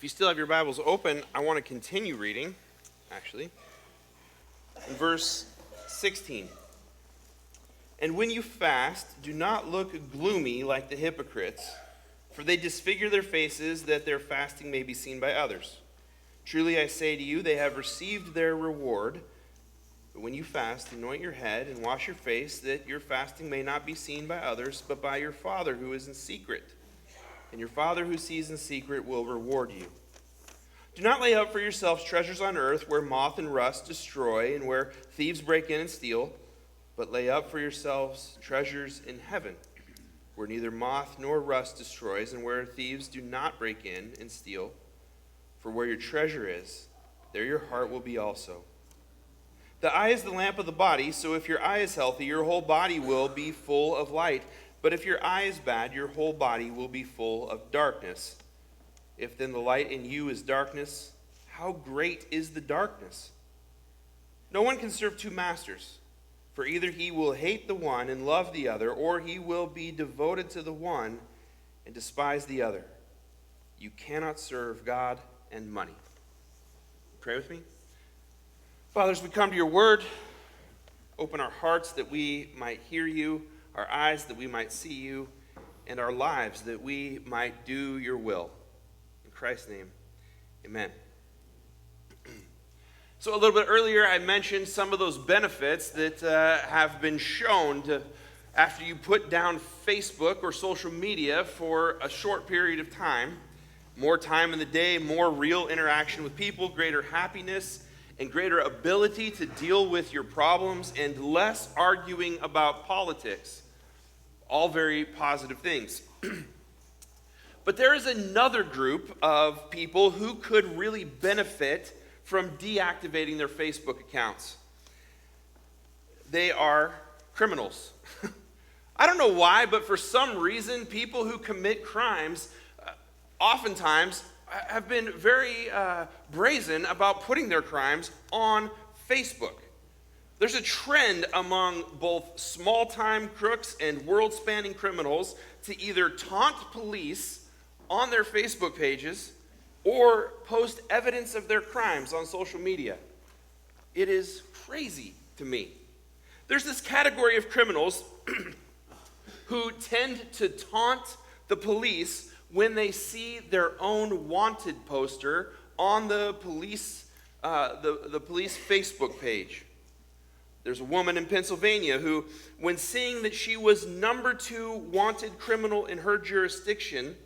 If you still have your Bibles open, I want to continue reading, actually. In verse 16. And when you fast, do not look gloomy like the hypocrites, for they disfigure their faces that their fasting may be seen by others. Truly I say to you, they have received their reward. But when you fast, anoint your head and wash your face, that your fasting may not be seen by others, but by your Father who is in secret. And your Father who sees in secret will reward you. Do not lay up for yourselves treasures on earth, where moth and rust destroy, and where thieves break in and steal, but lay up for yourselves treasures in heaven, where neither moth nor rust destroys, and where thieves do not break in and steal. For where your treasure is, there your heart will be also. The eye is the lamp of the body, so if your eye is healthy, your whole body will be full of light. But if your eye is bad, your whole body will be full of darkness. If then the light in you is darkness, how great is the darkness? No one can serve two masters, for either he will hate the one and love the other, or he will be devoted to the one and despise the other. You cannot serve God and money. Pray with me. Father, as we come to your word, open our hearts that we might hear you, our eyes that we might see you, and our lives that we might do your will. In Christ's name, amen. So a little bit earlier, I mentioned some of those benefits that have been shown to, after you put down Facebook or social media for a short period of time. More time in the day, more real interaction with people, greater happiness, and greater ability to deal with your problems, and less arguing about politics. All very positive things. But there is another group of people who could really benefit from deactivating their Facebook accounts. They are criminals. I don't know why, but for some reason, people who commit crimes oftentimes have been very brazen about putting their crimes on Facebook. There's a trend among both small-time crooks and world-spanning criminals to either taunt police on their Facebook pages or post evidence of their crimes on social media. It is crazy to me. There's this category of criminals who tend to taunt the police when they see their own wanted poster on the police Facebook page. There's a woman in Pennsylvania who, when seeing that she was number 2 wanted criminal in her jurisdiction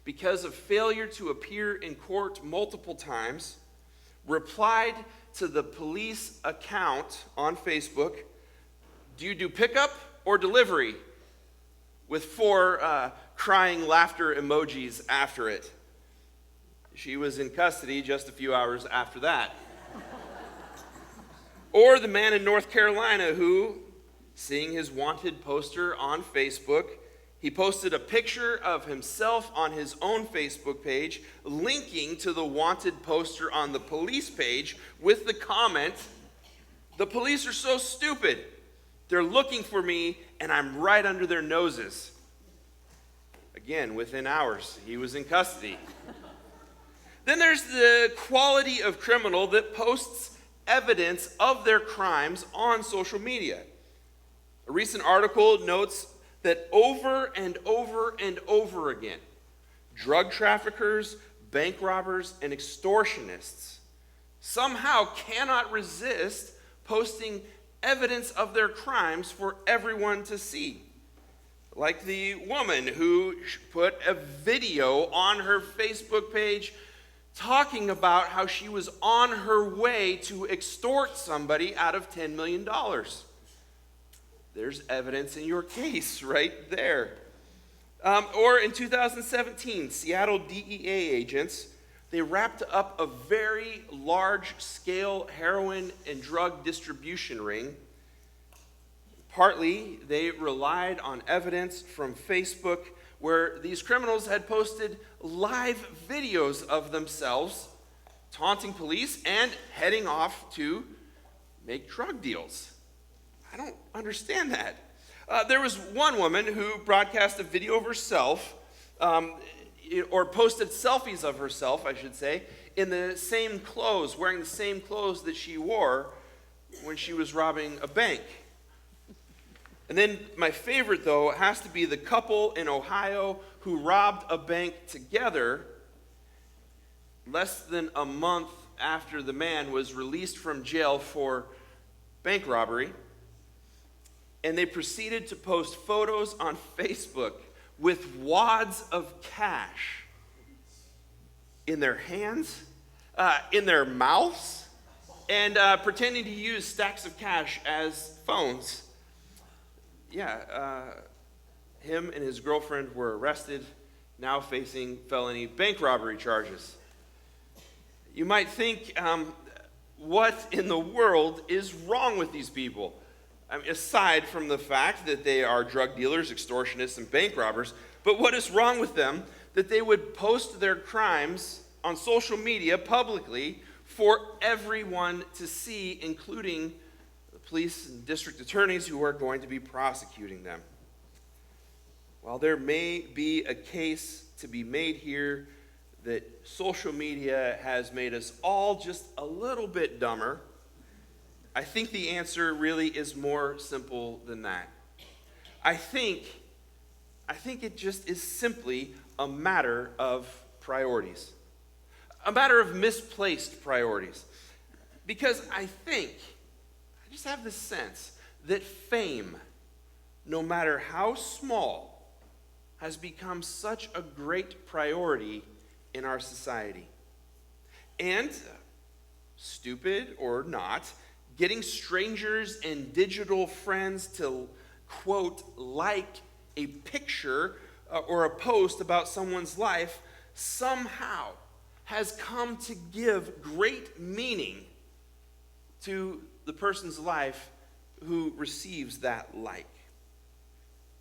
because of failure to appear in court multiple times, replied to the police account on Facebook, "Do you do pickup or delivery?" with 4 crying laughter emojis after it. She was in custody just a few hours after that. Or the man in North Carolina who, seeing his wanted poster on Facebook, he posted a picture of himself on his own Facebook page, linking to the wanted poster on the police page with the comment, "The police are so stupid. They're looking for me and I'm right under their noses." Again, within hours, he was in custody. Then there's the quality of criminal that posts evidence of their crimes on social media. A recent article notes that over and over and over again, drug traffickers, bank robbers, and extortionists somehow cannot resist posting evidence of their crimes for everyone to see. Like the woman who put a video on her Facebook page talking about how she was on her way to extort somebody out of $10 million. There's evidence in your case right there. Or in 2017, Seattle DEA agents, they wrapped up a very large-scale heroin and drug distribution ring. Partly, they relied on evidence from Facebook where these criminals had posted live videos of themselves taunting police and heading off to make drug deals. I don't understand that. There was one woman who broadcast a video of herself or posted selfies of herself, I should say, in the same clothes, wearing the same clothes that she wore when she was robbing a bank. And then my favorite, though, has to be the couple in Ohio who robbed a bank together less than a month after the man was released from jail for bank robbery. And they proceeded to post photos on Facebook with wads of cash in their hands, in their mouths, and pretending to use stacks of cash as phones. Him and his girlfriend were arrested, now facing felony bank robbery charges. You might think, what in the world is wrong with these people? I mean, aside from the fact that they are drug dealers, extortionists, and bank robbers, but what is wrong with them that they would post their crimes on social media publicly for everyone to see, including the police and district attorneys who are going to be prosecuting them? While there may be a case to be made here that social media has made us all just a little bit dumber, I think the answer really is more simple than that. I think it just is simply a matter of priorities. A matter of misplaced priorities. Because I just have this sense that fame, no matter how small, has become such a great priority in our society. And, stupid or not, getting strangers and digital friends to, quote, like a picture or a post about someone's life somehow has come to give great meaning to the person's life who receives that like.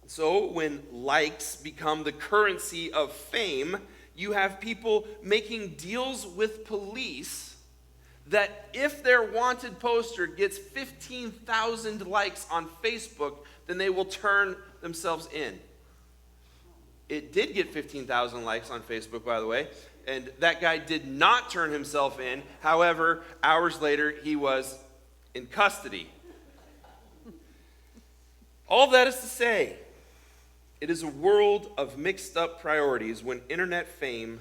So when likes become the currency of fame, you have people making deals with police that if their wanted poster gets 15,000 likes on Facebook, then they will turn themselves in. It did get 15,000 likes on Facebook, by the way, and that guy did not turn himself in. However, hours later, he was in custody. All that is to say, it is a world of mixed up priorities when internet fame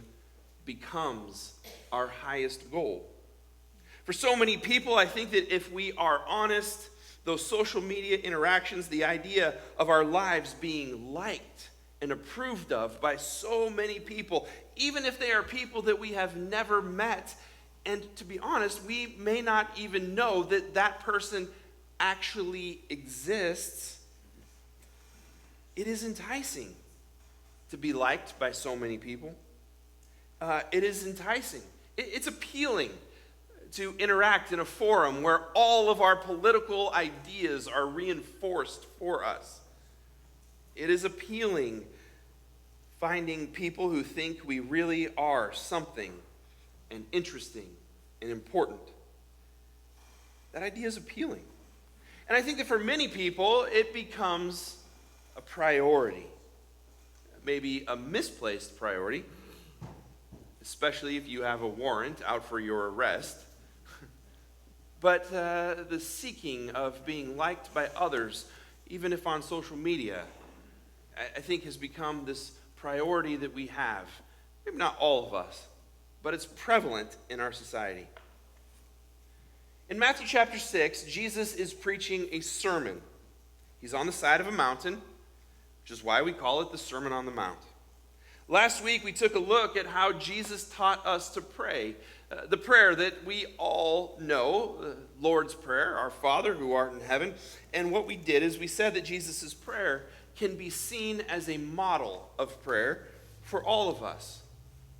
becomes our highest goal. For so many people, I think that if we are honest, those social media interactions, the idea of our lives being liked and approved of by so many people, even if they are people that we have never met, and to be honest, we may not even know that that person actually exists, it is enticing to be liked by so many people. It is enticing. It's appealing to interact in a forum where all of our political ideas are reinforced for us. It is appealing finding people who think we really are something and interesting and important. That idea is appealing. And I think that for many people, it becomes a priority, maybe a misplaced priority, especially if you have a warrant out for your arrest. But the seeking of being liked by others, even if on social media, I think has become this priority that we have. Maybe not all of us, but it's prevalent in our society. In Matthew chapter 6, Jesus is preaching a sermon. He's on the side of a mountain, which is why we call it the Sermon on the Mount. Last week, we took a look at how Jesus taught us to pray. The prayer that we all know, the Lord's Prayer, our Father who art in heaven. And what we did is we said that Jesus' prayer can be seen as a model of prayer for all of us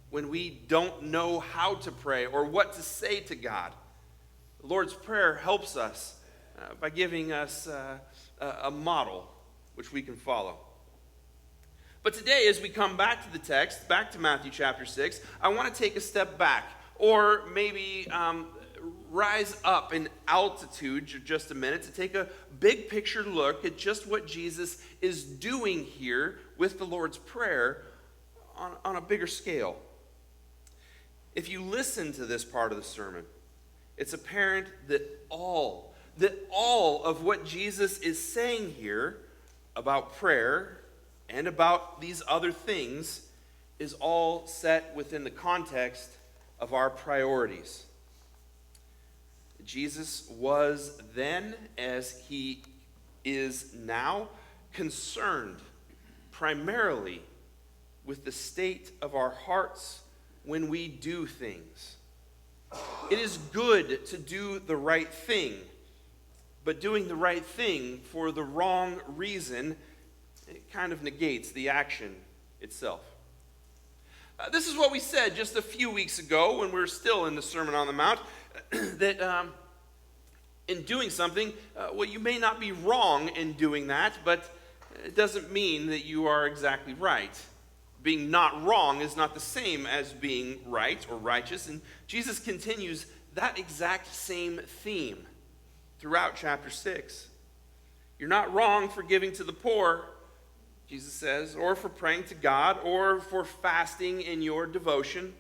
when we don't know how to pray or what to say to God. The Lord's Prayer helps us by giving us a model which we can follow. But today, as we come back to the text, back to Matthew chapter 6, I want to take a step back, or maybe rise up in altitude just a minute to take a big picture look at just what Jesus is doing here with the Lord's Prayer on a bigger scale. If you listen to this part of the sermon, it's apparent that all of what Jesus is saying here about prayer and about these other things is all set within the context of our priorities. Jesus was then, as he is now, concerned primarily with the state of our hearts when we do things. It is good to do the right thing, but doing the right thing for the wrong reason, it kind of negates the action itself. This is what we said just a few weeks ago when we were still in the Sermon on the Mount, that in doing something, well, you may not be wrong in doing that, but it doesn't mean that you are exactly right. Being not wrong is not the same as being right or righteous, and Jesus continues that exact same theme throughout chapter 6. You're not wrong for giving to the poor, Jesus says, or for praying to God, or for fasting in your devotion.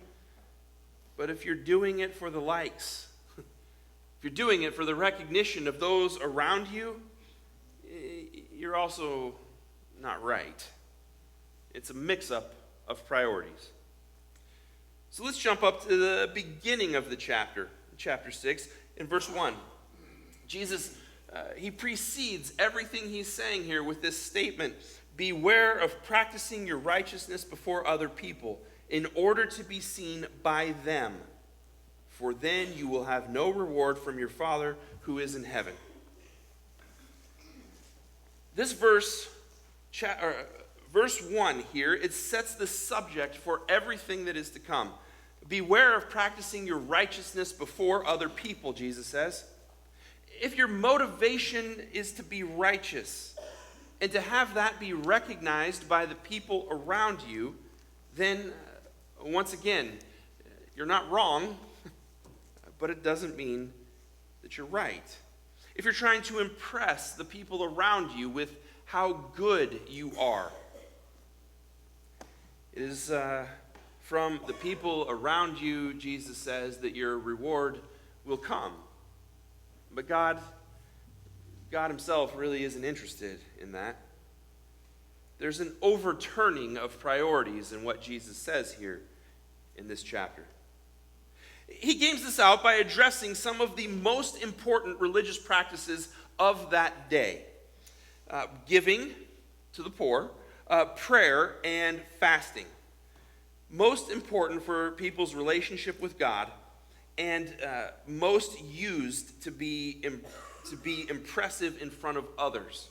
But if you're doing it for the likes, if you're doing it for the recognition of those around you, you're also not right. It's a mix-up of priorities. So let's jump up to the beginning of the chapter 6, in verse 1. Jesus, he precedes everything he's saying here with this statement: beware of practicing your righteousness before other people in order to be seen by them, for then you will have no reward from your Father who is in heaven. This verse 1 here, it sets the subject for everything that is to come. Beware of practicing your righteousness before other people, Jesus says. If your motivation is to be righteous and to have that be recognized by the people around you, then once again, you're not wrong, but it doesn't mean that you're right. If you're trying to impress the people around you with how good you are, it is from the people around you, Jesus says, that your reward will come. But God himself really isn't interested in that. There's an overturning of priorities in what Jesus says here in this chapter. He games this out by addressing some of the most important religious practices of that day. Giving to the poor, prayer, and fasting. Most important for people's relationship with God, and most used to be impressive in front of others,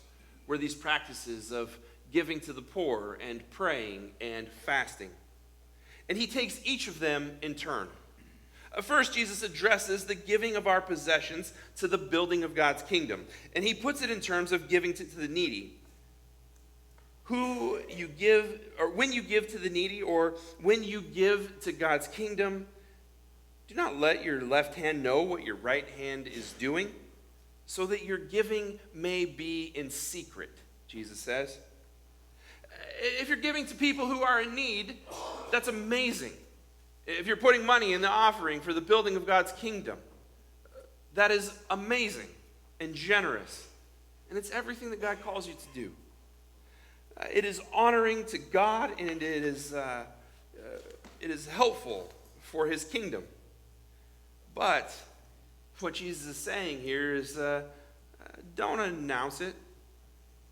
were these practices of giving to the poor and praying and fasting. And he takes each of them in turn. First, Jesus addresses the giving of our possessions to the building of God's kingdom. And he puts it in terms of giving to the needy. Who you give, or when you give to the needy, or when you give to God's kingdom, do not let your left hand know what your right hand is doing, so that your giving may be in secret, Jesus says. If you're giving to people who are in need, that's amazing. If you're putting money in the offering for the building of God's kingdom, that is amazing and generous. And it's everything that God calls you to do. It is honoring to God, and it is helpful for his kingdom. But what Jesus is saying here is don't announce it.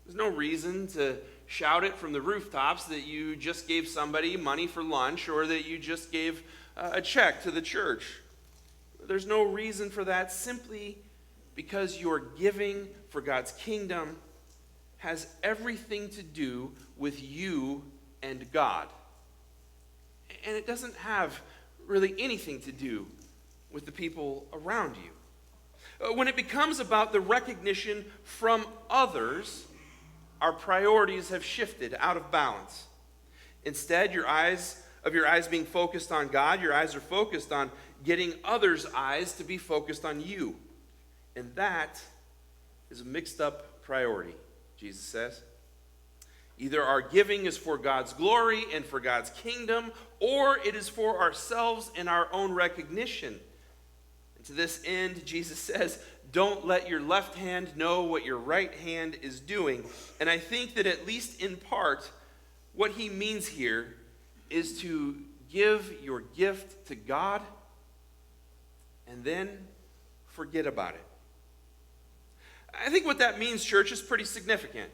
There's no reason to shout it from the rooftops that you just gave somebody money for lunch, or that you just gave a check to the church. There's no reason for that, simply because your giving for God's kingdom has everything to do with you and God. And it doesn't have really anything to do with the people around you. When it becomes about the recognition from others, our priorities have shifted out of balance. Instead, your eyes being focused on God, your eyes are focused on getting others' eyes to be focused on you. And that is a mixed up priority, Jesus says. Either our giving is for God's glory and for God's kingdom, or it is for ourselves and our own recognition. And to this end, Jesus says, don't let your left hand know what your right hand is doing. And I think that at least in part, what he means here is to give your gift to God and then forget about it. I think what that means, church, is pretty significant.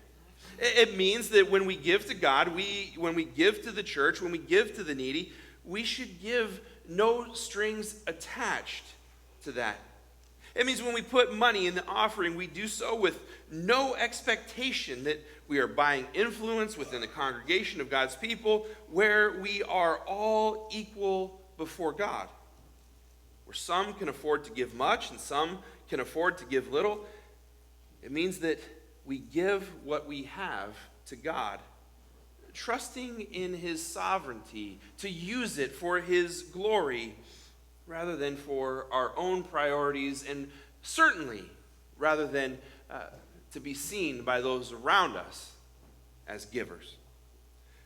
It means that when we give to God, when we give to the church, when we give to the needy, we should give no strings attached to that. It means when we put money in the offering, we do so with no expectation that we are buying influence within the congregation of God's people, where we are all equal before God. Where some can afford to give much and some can afford to give little. It means that we give what we have to God, trusting in his sovereignty to use it for his glory rather than for our own priorities, and certainly rather than to be seen by those around us as givers.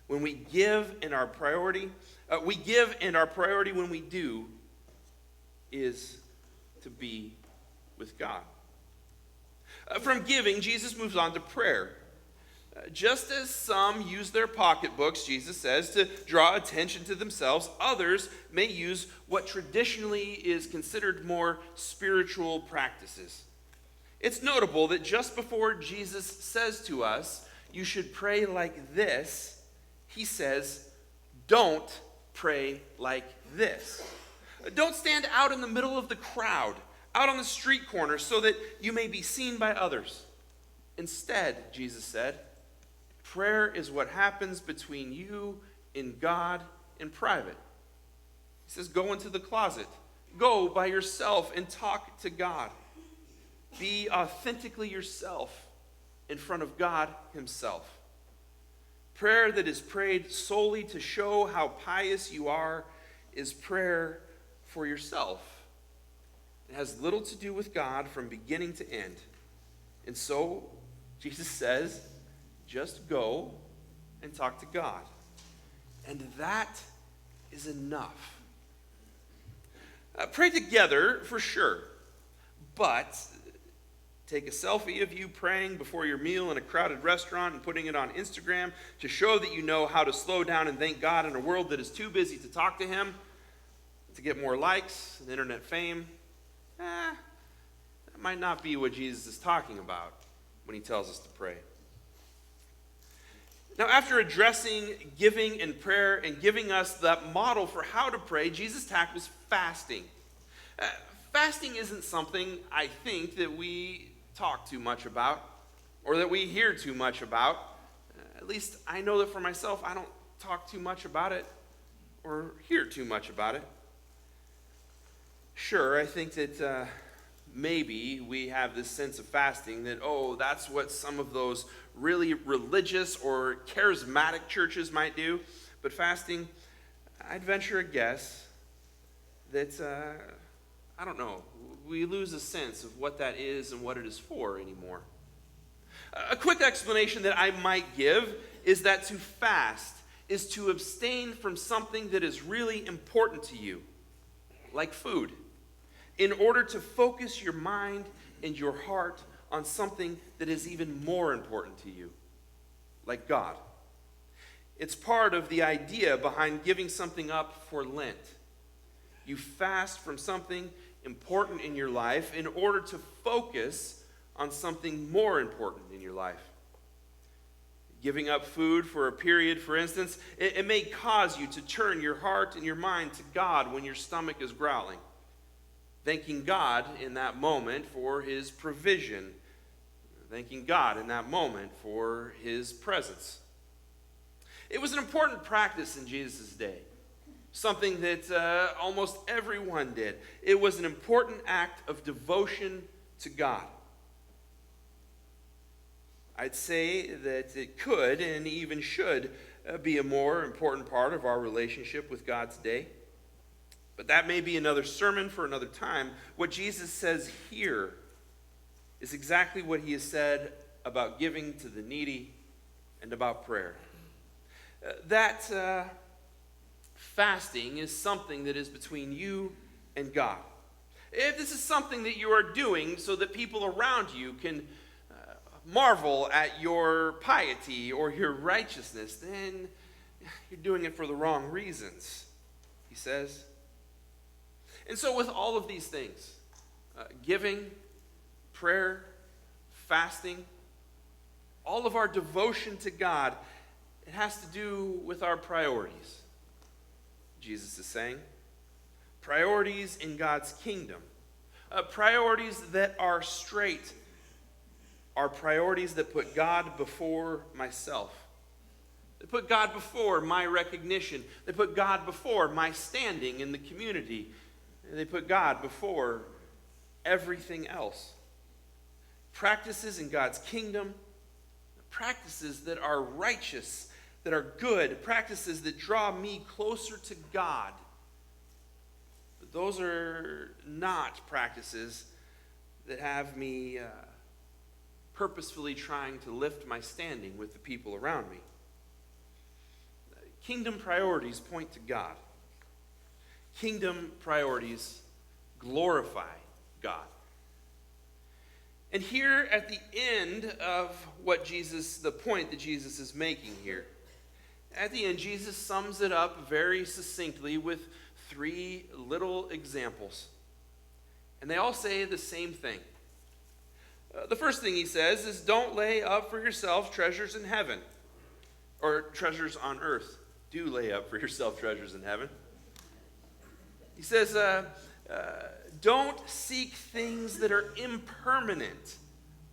When we give, and our priority, when we do is to be with God. From giving, Jesus moves on to prayer. Just as some use their pocketbooks, Jesus says, to draw attention to themselves, others may use what traditionally is considered more spiritual practices. It's notable that just before Jesus says to us, you should pray like this, he says, don't pray like this. Don't stand out in the middle of the crowd, out on the street corner, so that you may be seen by others. Instead, Jesus said, prayer is what happens between you and God in private. He says, go into the closet. Go by yourself and talk to God. Be authentically yourself in front of God himself. Prayer that is prayed solely to show how pious you are is prayer for yourself. It has little to do with God from beginning to end. And so, Jesus says, just go and talk to God. And that is enough. Pray together for sure, but take a selfie of you praying before your meal in a crowded restaurant and putting it on Instagram to show that you know how to slow down and thank God in a world that is too busy to talk to him, to get more likes and internet fame. That might not be what Jesus is talking about when he tells us to pray. Now, after addressing giving and prayer and giving us that model for how to pray, Jesus' tackles fasting. Fasting isn't something, I think, that we talk too much about or that we hear too much about. At least I know that for myself, I don't talk too much about it or hear too much about it. Sure, I think that maybe we have this sense of fasting that, that's what some of those really religious or charismatic churches might do. But fasting, I'd venture a guess that, I don't know, we lose a sense of what that is and what it is for anymore. A quick explanation that I might give is that to fast is to abstain from something that is really important to you, like food, in order to focus your mind and your heart on something that is even more important to you, like God. It's part of the idea behind giving something up for Lent. You fast from something important in your life in order to focus on something more important in your life. Giving up food for a period, for instance, it may cause you to turn your heart and your mind to God when your stomach is growling, thanking God in that moment for his provision, thanking God in that moment for his presence. It was an important practice in Jesus' day, something that almost everyone did. It was an important act of devotion to God. I'd say that it could and even should be a more important part of our relationship with God today. But that may be another sermon for another time. What Jesus says here is exactly what he has said about giving to the needy and about prayer. That fasting is something that is between you and God. If this is something that you are doing so that people around you can marvel at your piety or your righteousness, then you're doing it for the wrong reasons, he says. And so with all of these things, giving, prayer, fasting, all of our devotion to God, it has to do with our priorities. Jesus is saying, priorities in God's kingdom, priorities that are straight, are priorities that put God before myself. They put God before my recognition. They put God before my standing in the community. They put God before everything else. Practices in God's kingdom, practices that are righteous, that are good, practices that draw me closer to God. But those are not practices that have me purposefully trying to lift my standing with the people around me. Kingdom priorities point to God. Kingdom priorities glorify God. And here at the end of the point that Jesus is making here, at the end, Jesus sums it up very succinctly with 3 little examples. And they all say the same thing. The first thing he says is, don't lay up for yourself treasures in heaven, or treasures on earth. Do lay up for yourself treasures in heaven. He says, don't seek things that are impermanent,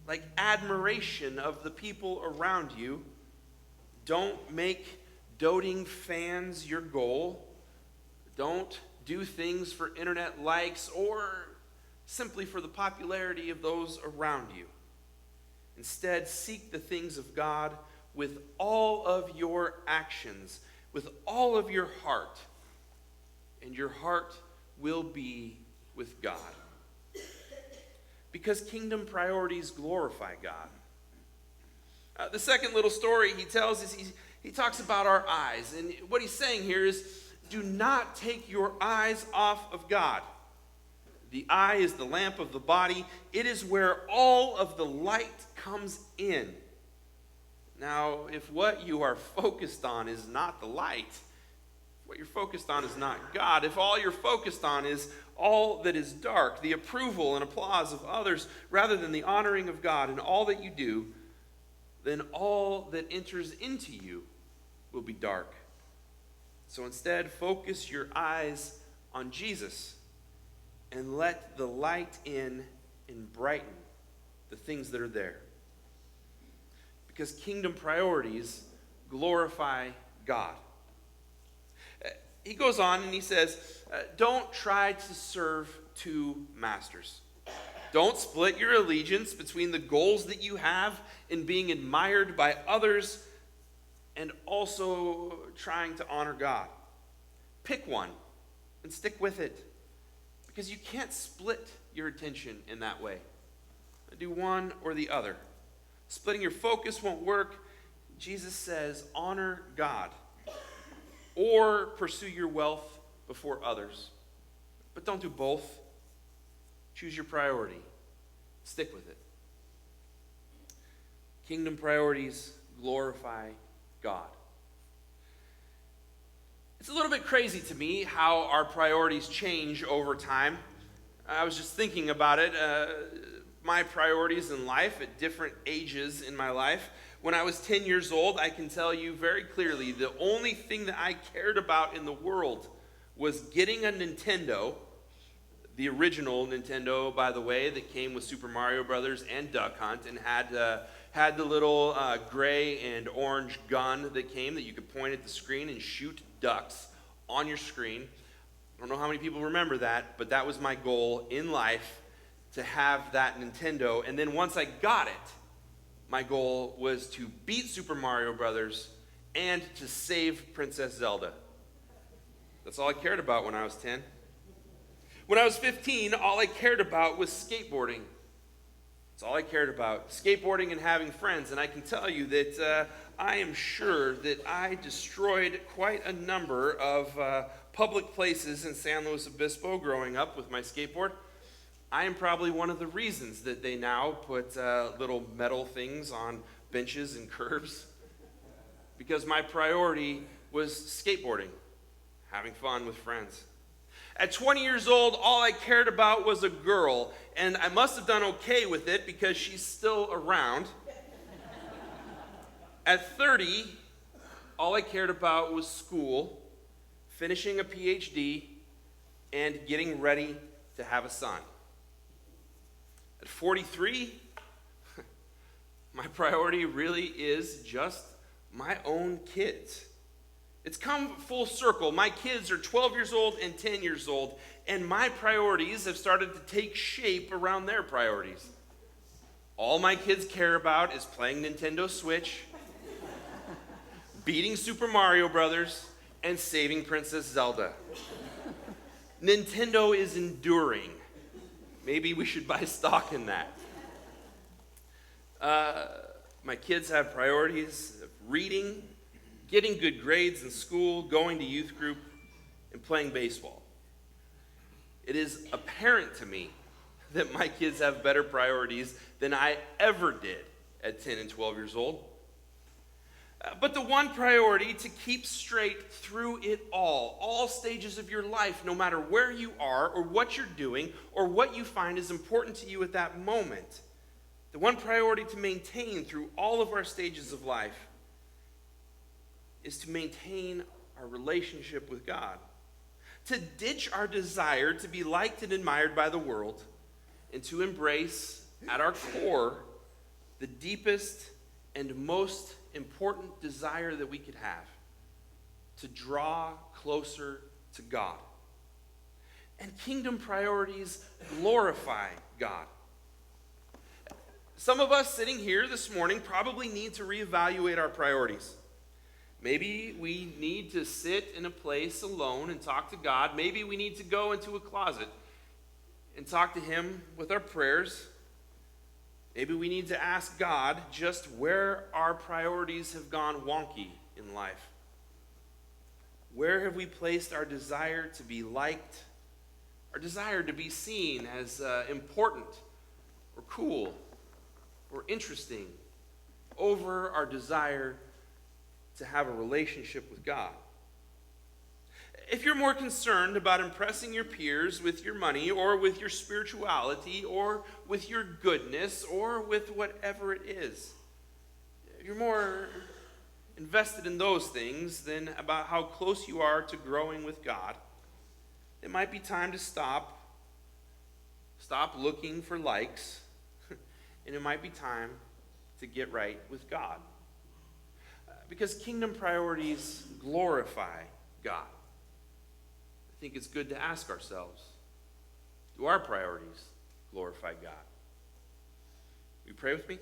like admiration of the people around you. Don't make doting fans your goal. Don't do things for internet likes or simply for the popularity of those around you. Instead, seek the things of God with all of your actions, with all of your heart, and your heart will be with God. Because kingdom priorities glorify God. The second little story he tells is he talks about our eyes. And what he's saying here is, do not take your eyes off of God. The eye is the lamp of the body. It is where all of the light comes in. Now, if what you are focused on is not the light, what you're focused on is not God, if all you're focused on is all that is dark, the approval and applause of others, rather than the honoring of God in all that you do, then all that enters into you will be dark. So instead, focus your eyes on Jesus and let the light in and brighten the things that are there. Because kingdom priorities glorify God. He goes on and he says, don't try to serve 2 masters. Don't split your allegiance between the goals that you have in being admired by others and also trying to honor God. Pick one and stick with it, because you can't split your attention in that way. Do one or the other. Splitting your focus won't work. Jesus says, honor God or pursue your wealth before others. But don't do both. Choose your priority. Stick with it. Kingdom priorities glorify God. It's a little bit crazy to me how our priorities change over time. I was just thinking about it. My priorities in life at different ages in my life. When I was 10 years old, I can tell you very clearly the only thing that I cared about in the world was getting a Nintendo. The original Nintendo, by the way, that came with Super Mario Brothers and Duck Hunt and had the little gray and orange gun that came that you could point at the screen and shoot ducks on your screen. I don't know how many people remember that, but that was my goal in life, to have that Nintendo. And then once I got it, my goal was to beat Super Mario Brothers and to save Princess Zelda. That's all I cared about when I was 10. When I was 15, all I cared about was skateboarding. That's all I cared about, skateboarding and having friends. And I can tell you that I am sure that I destroyed quite a number of public places in San Luis Obispo growing up with my skateboard. I am probably one of the reasons that they now put little metal things on benches and curbs, because my priority was skateboarding, having fun with friends. At 20 years old, all I cared about was a girl, and I must have done okay with it because she's still around. At 30, all I cared about was school, finishing a PhD, and getting ready to have a son. At 43, my priority really is just my own kids. It's come full circle. My kids are 12 years old and 10 years old, and my priorities have started to take shape around their priorities. All my kids care about is playing Nintendo Switch, beating Super Mario Brothers, and saving Princess Zelda. Nintendo is enduring. Maybe we should buy stock in that. My kids have priorities of reading, getting good grades in school, going to youth group, and playing baseball. It is apparent to me that my kids have better priorities than I ever did at 10 and 12 years old. But the one priority to keep straight through it all stages of your life, no matter where you are or what you're doing or what you find is important to you at that moment, the one priority to maintain through all of our stages of life is to maintain our relationship with God. To ditch our desire to be liked and admired by the world, and to embrace, at our core, the deepest and most important desire that we could have: to draw closer to God. And kingdom priorities glorify God. Some of us sitting here this morning probably need to reevaluate our priorities. Maybe we need to sit in a place alone and talk to God. Maybe we need to go into a closet and talk to Him with our prayers. Maybe we need to ask God just where our priorities have gone wonky in life. Where have we placed our desire to be liked, our desire to be seen as important or cool or interesting, over our desire to have a relationship with God? If you're more concerned about impressing your peers with your money or with your spirituality or with your goodness or with whatever it is, if you're more invested in those things than about how close you are to growing with God, it might be time to stop looking for likes, and it might be time to get right with God. Because kingdom priorities glorify God. I think it's good to ask ourselves, do our priorities glorify God? Will you pray with me?